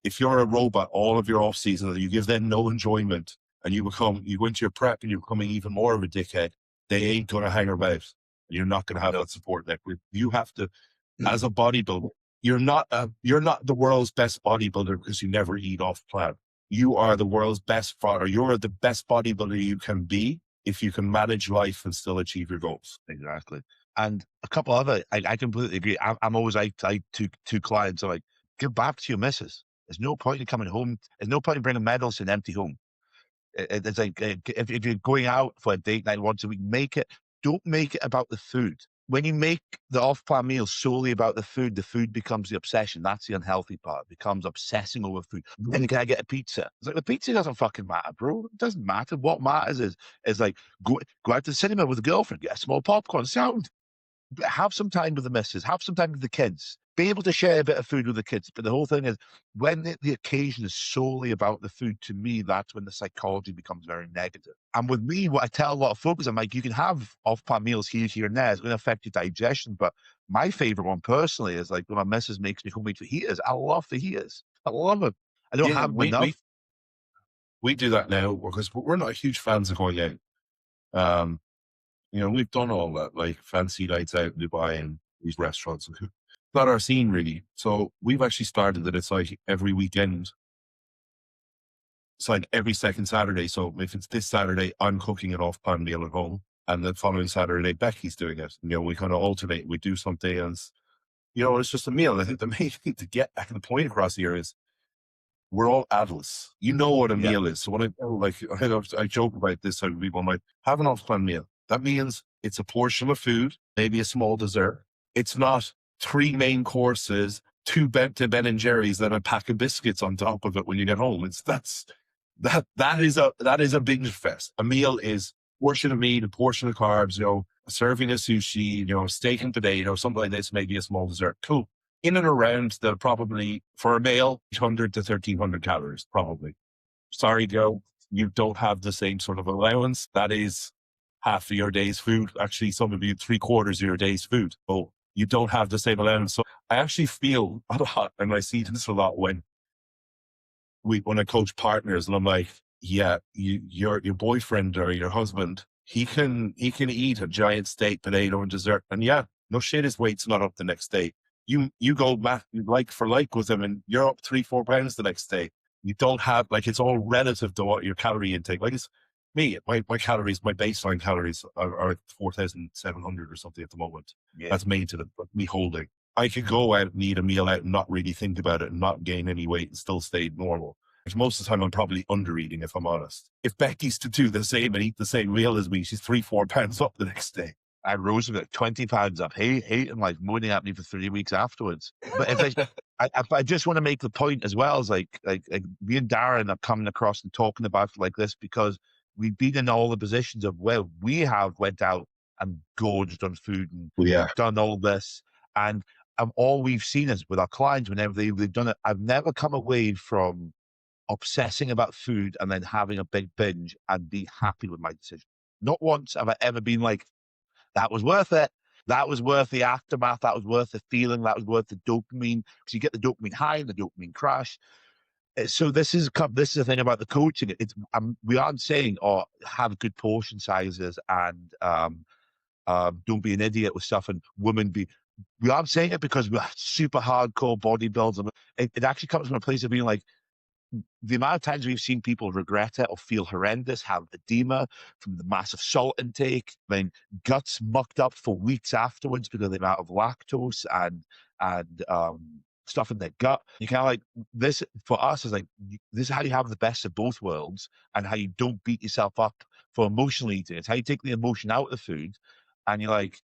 if you're a robot, all of your off season, you give them no enjoyment, and you go into your prep and you're becoming even more of a dickhead, they ain't going to hang about. You're not going to have that support network. You have to, as a bodybuilder, you're not the world's best bodybuilder because you never eat off plan. You are the world's best, or you're the best bodybuilder you can be if you can manage life and still achieve your goals. Exactly. And a couple other, I completely agree. I'm always like to clients, I'm like, give back to your missus. There's no point in coming home. There's no point in bringing medals to an empty home. It's like, if you're going out for a date night once a week, don't make it about the food. When you make the off-plan meal solely about the food becomes the obsession. That's the unhealthy part. It becomes obsessing over food. Then can I get a pizza? It's like, the pizza doesn't fucking matter, bro. It doesn't matter. What matters is like, go out to the cinema with a girlfriend, get a small popcorn, sound. Have some time with the missus, have some time with the kids, be able to share a bit of food with the kids. But the whole thing is, when the occasion is solely about the food, to me, that's when the psychology becomes very negative. And with me, what I tell a lot of folks, I'm like, you can have off-plan meals here and there. It's going to affect your digestion. But my favorite one personally is like when my missus makes me homemade fajitas. I love fajitas. I love them. I don't have them enough. We do that now because we're not huge fans of going out. We've done all that, like fancy nights out in Dubai and these restaurants. Not our scene, really. So we've actually started that it's like every weekend. It's like every second Saturday. So if it's this Saturday, I'm cooking an off-plan meal at home. And the following Saturday, Becky's doing it. We kind of alternate. We do something else. It's just a meal. I think the main thing to get the point across here is we're all adults. You know what a meal is. So when I joke about this, people might have an off-plan meal. That means it's a portion of food, maybe a small dessert. It's not 3 main courses, 2 Ben and Jerry's, then a pack of biscuits on top of it when you get home. That is a binge fest. A meal is a portion of meat, a portion of carbs, a serving of sushi, steak and potato, something like this, maybe a small dessert. Cool. In and around the probably for a meal, 800 to 1300 calories, probably. Sorry, Joe, you don't have the same sort of allowance. That is half of your day's food. Actually, some of you, three-quarters of your day's food. Oh, you don't have the same allowance. So I actually feel a lot, and I see this a lot when I coach partners, and I'm like, yeah, your boyfriend or your husband, he can eat a giant steak, potato, and dessert, and yeah, no shit, his weight's not up the next day. You go back like for like with him, and you're up 3-4 pounds the next day. You don't have like it's all relative to what your calorie intake. Like it's me, my calories, my baseline calories are 4,700 or something at the moment. Yeah. That's maintenance, but me holding. I could go out and eat a meal out and not really think about it and not gain any weight and still stay normal. Because most of the time I'm probably under eating, if I'm honest. If Becky's to do the same and eat the same meal as me, she's 3-4 pounds up the next day. I rose about 20 pounds up, hating like moaning at me for 3 weeks afterwards. But if I just want to make the point as well, is like me and Darren are coming across and talking about it like this because we've been in all the positions of where we have went out and gorged on food and Yeah. done all this. And all we've seen is with our clients, whenever they've done it, I've never come away from obsessing about food and then having a big binge and be happy with my decision. Not once have I ever been like, that was worth it. That was worth the aftermath. That was worth the feeling. That was worth the dopamine, because you get the dopamine high and the dopamine crash. So this is the thing about the coaching. We aren't saying, oh, have good portion sizes and don't be an idiot with stuff, and women be. We aren't saying it because we're super hardcore bodybuilders. It actually comes from a place of being like, the amount of times we've seen people regret it or feel horrendous, have edema from the massive salt intake, then guts mucked up for weeks afterwards because of the amount of lactose and stuff in their gut. You kind of like this for us is like, this is how you have the best of both worlds and how you don't beat yourself up for emotional eating. It's how you take the emotion out of the food and you're like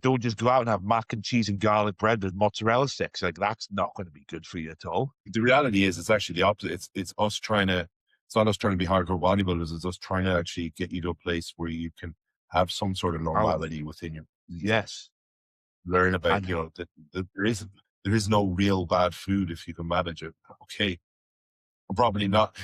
don't just go out and have mac and cheese and garlic bread with mozzarella sticks. Like that's not going to be good for you at all. The reality is it's actually the opposite. It's us trying to, it's not us trying to be hardcore bodybuilders. It's us trying to actually get you to a place where you can have some sort of normality within you. Yes. Learn about, that there is no real bad food if you can manage it. Okay. Probably not,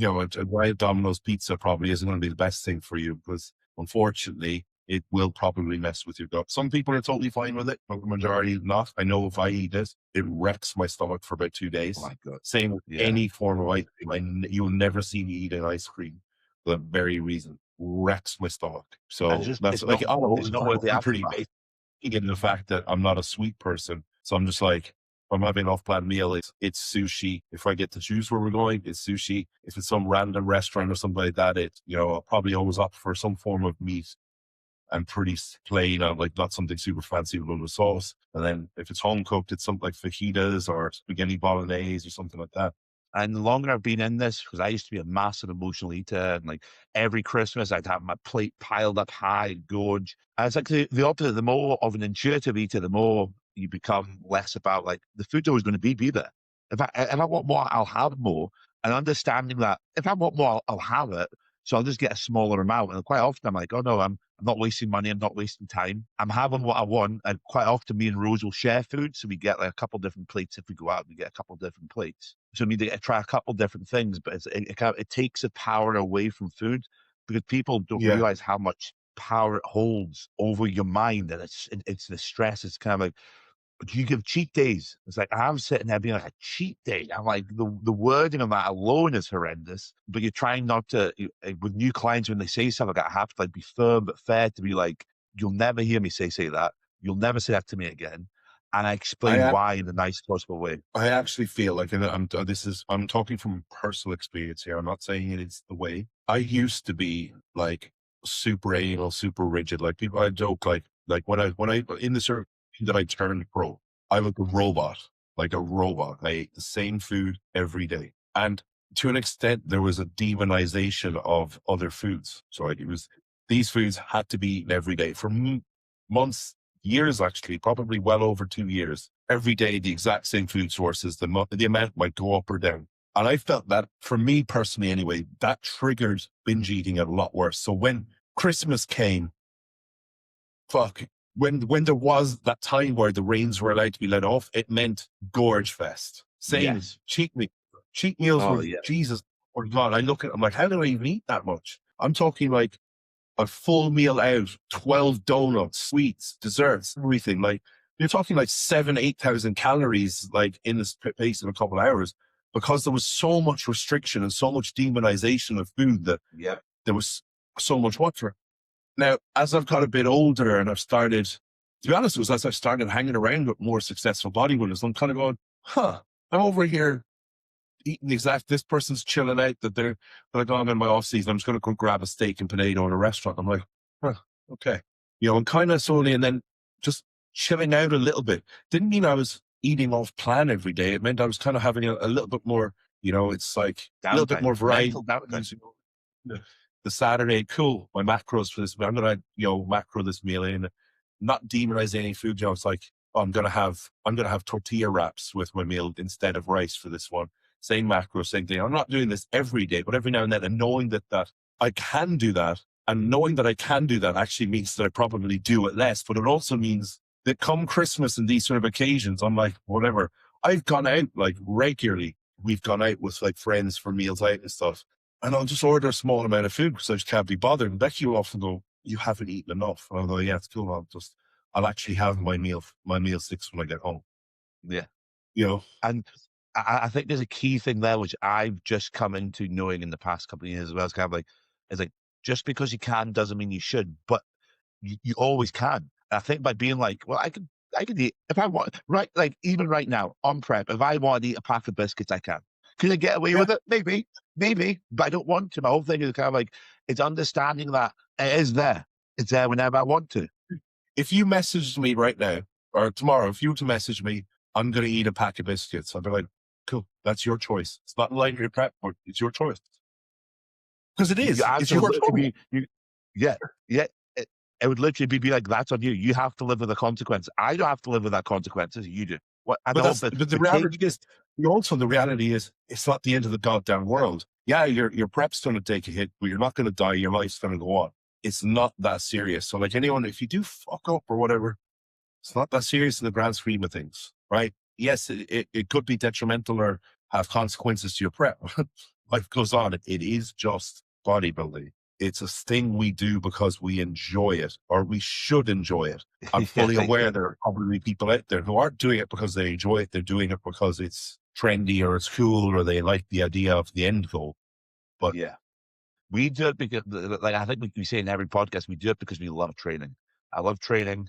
a wild Domino's pizza probably isn't going to be the best thing for you because unfortunately it will probably mess with your gut. Some people are totally fine with it, but the majority not. I know if I eat it, it wrecks my stomach for about 2 days. Oh my God. Same with any form of ice cream. You'll never see me eat an ice cream for that very reason. Wrecks my stomach. So that's like, it's not worth the I'm pretty basic in the fact that I'm not a sweet person. So I'm just like, if I'm having an off-plan meal, it's sushi. If I get to choose where we're going, it's sushi. If it's some random restaurant or something like that, I'll probably always opt for some form of meat and pretty plain, like not something super fancy with a load of sauce. And then if it's home cooked, it's something like fajitas or spaghetti bolognese or something like that. And the longer I've been in this, because I used to be a massive emotional eater, and like every Christmas I'd have my plate piled up high, gorge. And it's like the opposite. The more of an intuitive eater, the more you become less about like the food's always going to be there. If I want more, I'll have more. And understanding that if I want more, I'll have it. So I'll just get a smaller amount. And quite often I'm like, oh no, I'm not wasting money. I'm not wasting time. I'm having what I want. And quite often me and Rose will share food. So we get like a couple different plates. If we go out, we get a couple different plates. So we need to try a couple different things, but it takes the power away from food because people don't realize how much power it holds over your mind. And it's the stress. It's kind of like, do you give cheat days? It's like, I'm sitting there being like, a cheat day. I'm like, the wording of that alone is horrendous, but you're trying not to, with new clients, when they say something, I have to like be firm but fair to be like, you'll never hear me say that. You'll never say that to me again. And I explain why in the nicest possible way. I actually feel like, and I'm talking from personal experience here. I'm not saying it is the way. I used to be like super anal, super rigid. Like people, I joke like when I in the circle that I turned pro, I was a robot, like a robot. I ate the same food every day. And to an extent, there was a demonization of other foods. So like these foods had to be eaten every day for months, years, actually, probably well over 2 years. Every day, the exact same food sources, the amount might go up or down. And I felt that for me personally, anyway, that triggered binge eating a lot worse. So when Christmas came, fuck, when there was that time where the reins were allowed to be let off, it meant gorge fest. Same Yes. cheat meal. Cheat meals Oh were yeah. Jesus or God. I look at, I'm like, how do I even eat that much? I'm talking like a full meal out, 12 donuts, sweets, desserts, everything. Like you're talking like 8,000 calories, like in the space of a couple of hours, because there was so much restriction and so much demonization of food that Yep. there was so much water. Now, as I've got a bit older and I've started, to be honest, it was as I started hanging around with more successful bodybuilders, I'm kind of going, I'm over here eating this person's chilling out, that they're like, oh, I'm in my off season, I'm just going to go grab a steak and potato in a restaurant. I'm like, huh, okay. And kind of slowly, and then just chilling out a little bit. Didn't mean I was eating off plan every day. It meant I was kind of having a little bit more, it's like a little bit Downtime. more variety. Mental downtime. The Saturday, cool, my macros for this, I'm going to, macro this meal in, not demonize any food. It's like, oh, I'm going to have tortilla wraps with my meal instead of rice for this one. Same macro, same thing. I'm not doing this every day, but every now and then, and knowing that I can do that, and knowing that I can do that actually means that I probably do it less, but it also means that come Christmas and these sort of occasions, I'm like, whatever. I've gone out like regularly. We've gone out with like friends for meals out and stuff. And I'll just order a small amount of food because I just can't be bothered. And Becky will often go, you haven't eaten enough. And I'll go, yeah, it's cool. I'll actually have my meal 6 when I get home. Yeah. You know? And I think there's a key thing there, which I've just come into knowing in the past couple of years as well. It's kind of like, it's like, just because you can doesn't mean you should, but you always can. And I think by being like, well, I could eat if I want, right? Like even right now on prep, if I want to eat a pack of biscuits, I can. Can I get away Yeah. with it? Maybe, but I don't want to. My whole thing is kind of like, it's understanding that it is there. It's there whenever I want to. If you messaged me right now or tomorrow, if you were to message me, I'm going to eat a pack of biscuits, I'd be like, cool, that's your choice. It's not like your prep, but it's your choice. Because it You is. It's your choice. absolutely yeah, yeah. It would literally be like, that's on you. You have to live with the consequence. I don't have to live with that consequences. You do. What? And But the the kid, reality is, the reality is, it's not the end of the goddamn world. Yeah, your prep's going to take a hit, but you're not going to die. Your life's going to go on. It's not that serious. So like anyone, if you do fuck up or whatever, it's not that serious in the grand scheme of things, right? Yes, it could be detrimental or have consequences to your prep. Life goes on. It is just bodybuilding. It's a thing we do because we enjoy it, or we should enjoy it. I'm fully aware there are probably people out there who aren't doing it because they enjoy it. They're doing it because it's trendy or it's cool or they like the idea of the end goal. But yeah, we do it because, like I think we say in every podcast, we do it because we love training. I love training.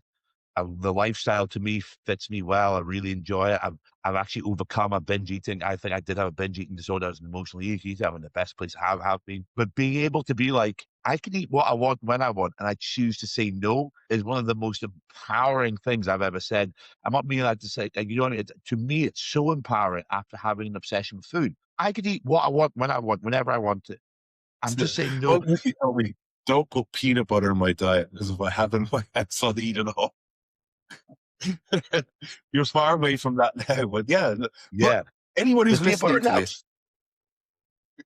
The lifestyle to me fits me well. I really enjoy it. I've actually overcome a binge eating. I think I did have a binge eating disorder. I was an emotionally eating. I'm in the best place I have been. But being able to be like, I can eat what I want when I want, and I choose to say no is one of the most empowering things I've ever said. I'm not being allowed to say, like, to me, it's so empowering after having an obsession with food. I can eat what I want when I want, whenever I want to. I'm just saying no. well, you tell me, don't put peanut butter in my diet because if I haven't, my head's on eating it all. You're far away from that now, but yeah. But Yeah. anyone There's who's peanut butter listening in the to this,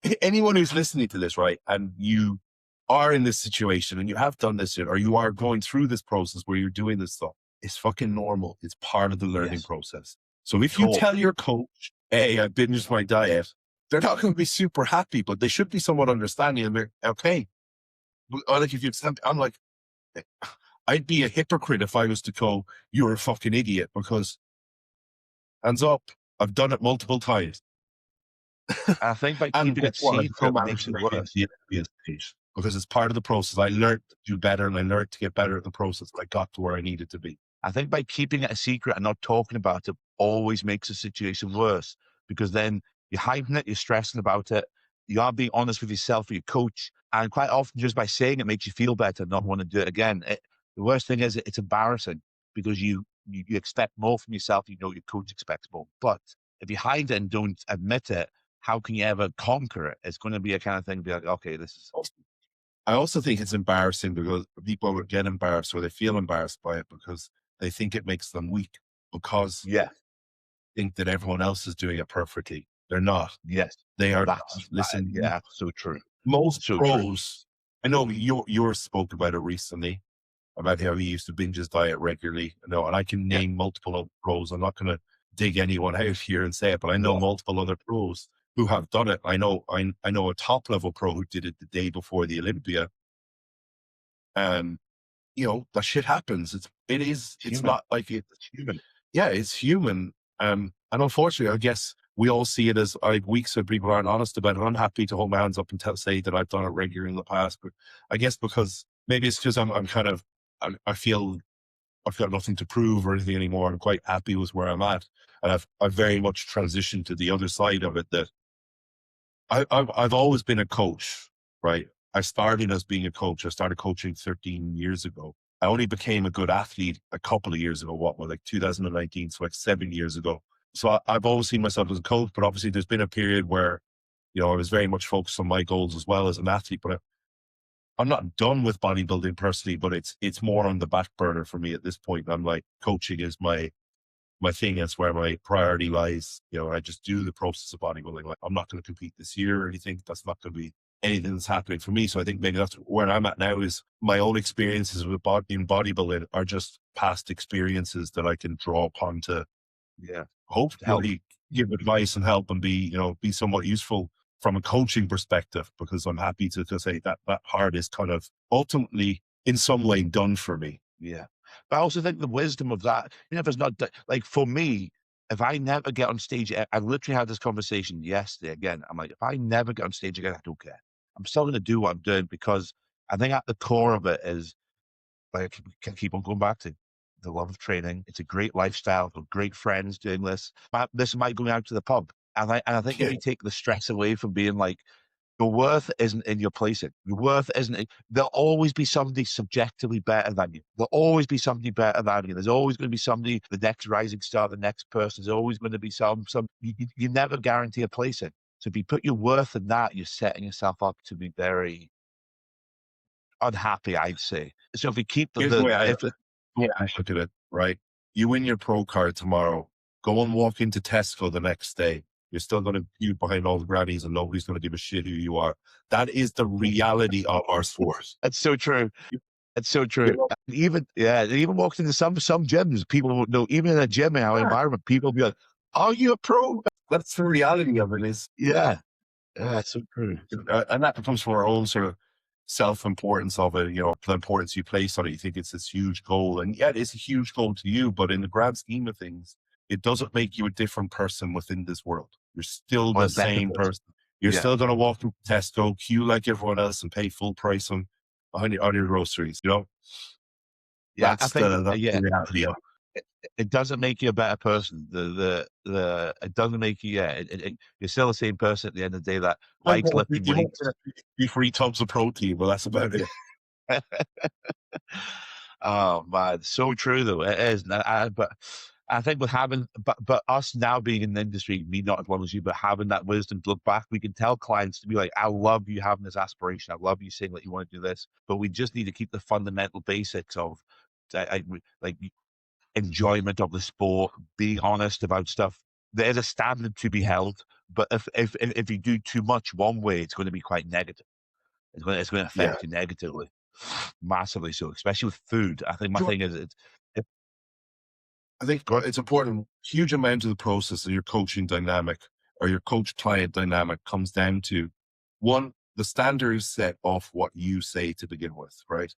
house. anyone who's listening to this, right, and you are in this situation and you have done this or you are going through this process where you're doing this stuff, it's fucking normal. It's part of the learning Yes. process. So if you Cool. tell your coach, hey, I binged my diet, they're not going to be super happy, but they should be somewhat understanding. And they're okay. Or like if you, I'm like, I'd be a hypocrite if I was to go, you're a fucking idiot, because hands up, I've done it multiple times. I think by And keeping guess it what? I've secret become makes it actually worse. the envious stage because it's part of the process. I learned to do better and I learned to get better at the process. I got to where I needed to be. I think by keeping it a secret and not talking about it always makes the situation worse, because then you're hiding it, you're stressing about it, you aren't being honest with yourself or your coach. And quite often, just by saying it makes you feel better, not want to do it again. The worst thing is it's embarrassing because you expect more from yourself. You know your coach expects more. But if you hide it and don't admit it, how can you ever conquer it? It's going to be a kind of thing, be like, okay, this is. I also think it's embarrassing because people would get embarrassed or they feel embarrassed by it because they think it makes them weak because Yeah. they think that everyone else is doing it perfectly. They're not. Yes. They are not. That's, Listen, yeah, so true. most So true. pros, I know you spoke about it recently. about how he used to binge his diet regularly, and I can Yeah. name multiple other pros. I'm not going to dig anyone out here and say it, but I know No. multiple other pros who have done it. I know a top level pro who did it the day before the Olympia, and that shit happens. It's It's human. not like it. It's human. Yeah, it's human. And unfortunately, I guess we all see it as like weeks where people aren't honest about it. I'm happy to hold my hands up and say that I've done it regularly in the past, but I guess because maybe it's because I'm kind of, I feel I've got nothing to prove or anything anymore. I'm quite happy with where I'm at. And I've very much transitioned to the other side of it, that I've always been a coach, right? I started as being a coach. I started coaching 13 years ago. I only became a good athlete a couple of years ago, like 2019, so like 7 years ago. So I've always seen myself as a coach, but obviously there's been a period where, I was very much focused on my goals as well as an athlete, but I'm not done with bodybuilding personally, but it's more on the back burner for me at this point. I'm like, coaching is my thing. That's where my priority lies. I just do the process of bodybuilding. Like, I'm not going to compete this year or anything. That's not going to be anything that's happening for me. So I think maybe that's where I'm at now, is my own experiences with in bodybuilding are just past experiences that I can draw upon to Yeah. Help. hopefully give advice and help and be somewhat useful from a coaching perspective, because I'm happy to say that that part is kind of ultimately in some way done for me. Yeah. But I also think the wisdom of that, if it's not like for me, if I never get on stage, I literally had this conversation yesterday again. I'm like, if I never get on stage again, I don't care. I'm still going to do what I'm doing, because I think at the core of it is, like, I can keep on going back to the love of training. It's a great lifestyle. I've got great friends doing this. But this might going out to the pub. And I think if Yeah. you take the stress away from being like, your worth isn't in your placing. Your worth isn't. There'll always be somebody subjectively better than you. There'll always be somebody better than you. There's always going to be somebody, the next rising star, the next person. There's always going to be some. You never guarantee a placing. So if you put your worth in that, you're setting yourself up to be very unhappy, I'd say. So if we keep Here's the way if it, I look at it, right? You win your pro card tomorrow. Go and walk into Tesco the next day. You're still going to queue behind all the grannies and nobody's going to give a shit who you are. That is the reality of our sport. it's so true. You, It's so you true. know, Even walked into some gyms, people won't know. Even in a gym in our yeah, environment, people will be like, "Are you a pro?" that's the reality of it. Is Yeah, yeah, it's so true. and that comes from our own sort of self-importance of it, the importance you place on it. You think it's this huge goal, and yeah, it is a huge goal to you, but in the grand scheme of things, it doesn't make you a different person within this world. You're still Or a the better same person. person. You're Yeah, still going to walk through Tesco, queue like everyone else, and pay full price on your groceries. yeah. I think That's the yeah, reality of it, it doesn't make you a better person. The it doesn't make you. Yeah, you're still the same person at the end of the day that it. likes lifting You might weights. get 3 tubs of protein, but that's about it. Oh man, so true though. It is. But I think with having, but us now being in the industry, me not as long as you, but having that wisdom to look back, we can tell clients to be like, I love you having this aspiration. I love you saying that you want to do this, but we just need to keep the fundamental basics of like enjoyment of the sport, being honest about stuff. There is a standard to be held, but if you do too much one way, it's going to be quite negative. It's going to Yeah. affect you negatively, massively so, especially with food. I think my Sure. thing is it's if, I think go on. it's important. Huge amount of the process of your coaching dynamic or your coach client dynamic comes down to one, the standards set off what you say to begin with, right?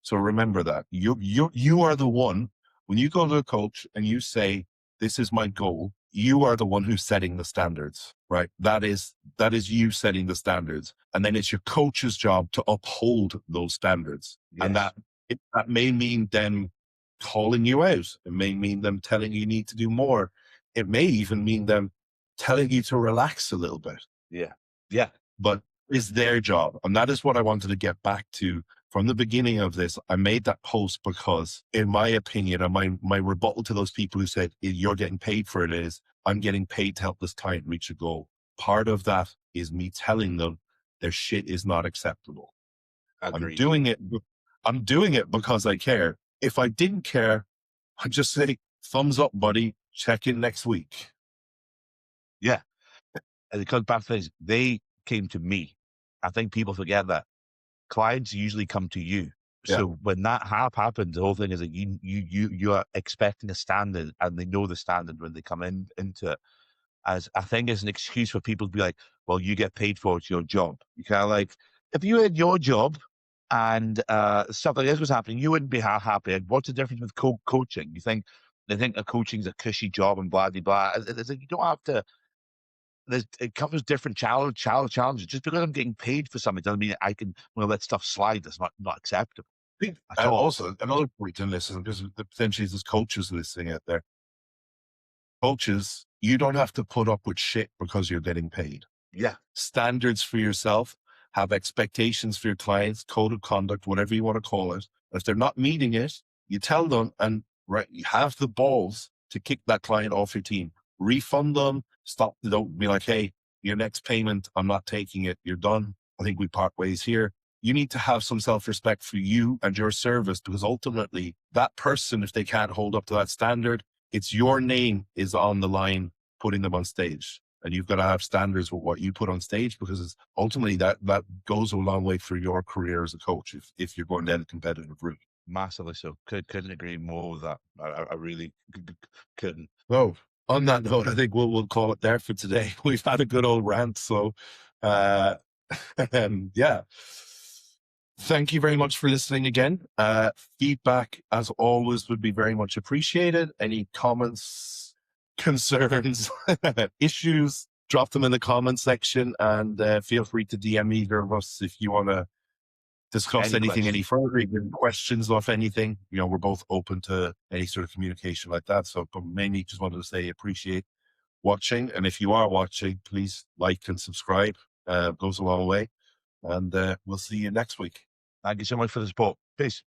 So remember that you are the one when you go to a coach and you say, this is my goal, you are the one who's setting the standards, right? That is you setting the standards. And then it's your coach's job to uphold those standards. And Yes, that may mean them calling you out. It may mean them telling you need to do more. It may even mean them telling you to relax a little bit, yeah, yeah, but it's their job. And that is what I wanted to get back to from the beginning of this. I made that post because, in my opinion, and my rebuttal to those people who said, you're getting paid for it, is I'm getting paid to help this client reach a goal. Part of that is me telling them their shit is not acceptable. I'm agreed. doing it. I'm doing it because I care. If I didn't care, I'd just say, thumbs up, buddy. Check in next week. Yeah, and it comes back to things. They came to me. I think people forget that clients usually come to you. Yeah. So when that happens, the whole thing is that you are expecting a standard, and they know the standard when they come into it. As I think it's an excuse for people to be like, well, you get paid for it, it's your job. You kind of like, if you had your job and stuff like this was happening, you wouldn't be happy. Like, what's the difference with coaching? You think they think that coaching's a cushy job and blah blah blah. It's like, you don't have to. It covers different challenges. Just because I'm getting paid for something doesn't mean I can let stuff slide. That's not acceptable I think at all. also another point in this, and because potentially there's coaches listening out there. Coaches, you don't have to put up with shit because you're getting paid. Yeah, Standards for yourself, have expectations for your clients, code of conduct, whatever you want to call it. If they're not meeting it, you tell them, and right, you have the balls to kick that client off your team. Refund them. Stop. Don't be like, hey, your next payment, I'm not taking it. You're done. I think we part ways here. You need to have some self-respect for you and your service, because ultimately that person, if they can't hold up to that standard, it's your name is on the line putting them on stage. And you've got to have standards with what you put on stage, because it's ultimately that goes a long way for your career as a coach if you're going down a competitive route. massively so. Couldn't agree more with that. I really couldn't. So on that note, I think we'll call it there for today. We've had a good old rant. So and yeah. Thank you very much for listening again. Feedback, as always, would be very much appreciated. Any comments, concerns, issues, drop them in the comment section, and feel free to DM either of us if you want to discuss Any anything any questions? further, even questions of anything. We're both open to any sort of communication like that. So, but mainly just wanted to say appreciate watching. And if you are watching, please like and subscribe. Goes a long way. And we'll see you next week. Thank you so much for the support. Peace.